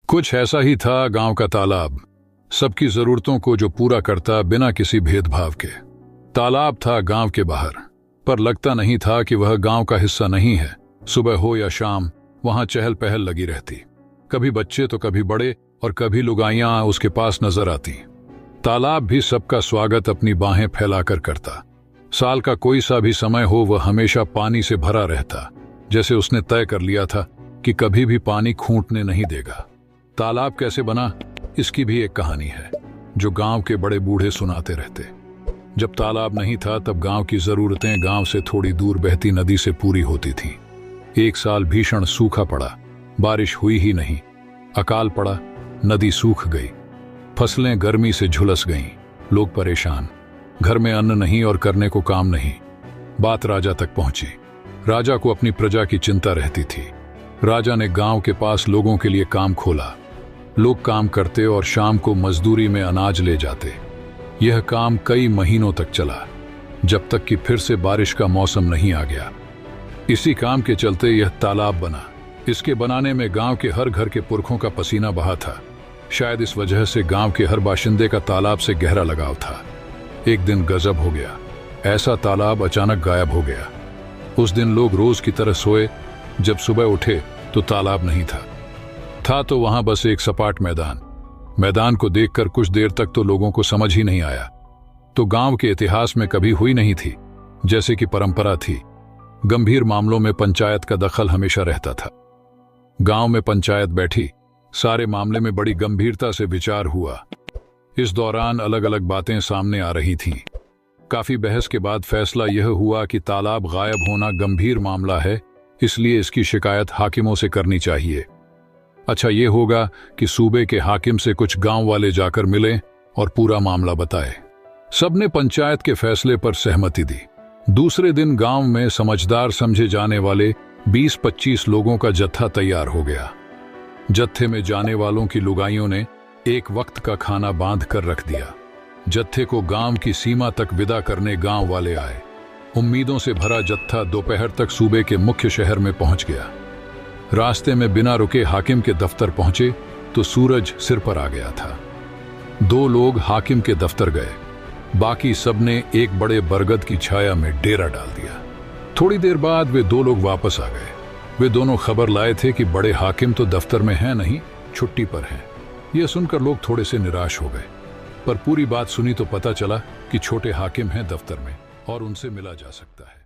कुछ ऐसा ही था गांव का तालाब, सबकी जरूरतों को जो पूरा करता बिना किसी भेदभाव के। तालाब था गांव के बाहर, पर लगता नहीं था कि वह गांव का हिस्सा नहीं है। सुबह हो या शाम वहां चहल पहल लगी रहती, कभी बच्चे तो कभी बड़े, और कभी लुगाइयां उसके पास नजर आती। तालाब भी सबका स्वागत अपनी बाहें फैलाकर करता। साल का कोई सा भी समय हो, वह हमेशा पानी से भरा रहता, जैसे उसने तय कर लिया था कि कभी भी पानी खूंटने नहीं देगा। तालाब कैसे बना, इसकी भी एक कहानी है जो गांव के बड़े बूढ़े सुनाते रहते। जब तालाब नहीं था तब गांव की जरूरतें गांव से थोड़ी दूर बहती नदी से पूरी होती थीं। एक साल भीषण सूखा पड़ा, बारिश हुई ही नहीं, अकाल पड़ा, नदी सूख गई, फसलें गर्मी से झुलस गईं, लोग परेशान, घर में अन्न नहीं और करने को काम नहीं। बात राजा तक पहुंची। राजा को अपनी प्रजा की चिंता रहती थी। राजा ने गांव के पास लोगों के लिए काम खोला। लोग काम करते और शाम को मजदूरी में अनाज ले जाते। यह काम कई महीनों तक चला, जब तक कि फिर से बारिश का मौसम नहीं आ गया। इसी काम के चलते यह तालाब बना। इसके बनाने में गांव के हर घर के पुरखों का पसीना बहा था। शायद इस वजह से गांव के हर बाशिंदे का तालाब से गहरा लगाव था। एक दिन गजब हो गया, ऐसा तालाब अचानक गायब हो गया। उस दिन लोग रोज की तरह सोए। जब सुबह उठे तो तालाब नहीं था तो वहां बस एक सपाट मैदान। मैदान को देखकर कुछ देर तक तो लोगों को समझ ही नहीं आया। तो गांव के इतिहास में कभी हुई नहीं थी, जैसे कि परंपरा थी। गंभीर मामलों में पंचायत का दखल हमेशा रहता था। गांव में पंचायत बैठी, सारे मामले में बड़ी गंभीरता से विचार हुआ। इस दौरान अलग अलग बातें सामने आ रही थीं। काफी बहस के बाद फैसला यह हुआ कि तालाब गायब होना गंभीर मामला है, इसलिए इसकी शिकायत हाकिमों से करनी चाहिए। अच्छा ये होगा कि सूबे के हाकिम से कुछ गांव वाले जाकर मिलें और पूरा मामला बताएं। सबने पंचायत के फैसले पर सहमति दी। दूसरे दिन गांव में समझदार समझे जाने वाले 20-25 लोगों का जत्था तैयार हो गया। जत्थे में जाने वालों की लुगाइयों ने एक वक्त का खाना बांध कर रख दिया। जत्थे को गांव की सीमा तक विदा करने गांव वाले आए। उम्मीदों से भरा जत्था दोपहर तक सूबे के मुख्य शहर में पहुंच गया। रास्ते में बिना रुके हाकिम के दफ्तर पहुंचे तो सूरज सिर पर आ गया था। 2 लोग हाकिम के दफ्तर गए, बाकी सबने एक बड़े बरगद की छाया में डेरा डाल दिया। थोड़ी देर बाद वे 2 लोग वापस आ गए। वे दोनों खबर लाए थे कि बड़े हाकिम तो दफ्तर में हैं नहीं, छुट्टी पर हैं। यह सुनकर लोग थोड़े से निराश हो गए, पर पूरी बात सुनी तो पता चला कि छोटे हाकिम हैं दफ्तर में और उनसे मिला जा सकता है।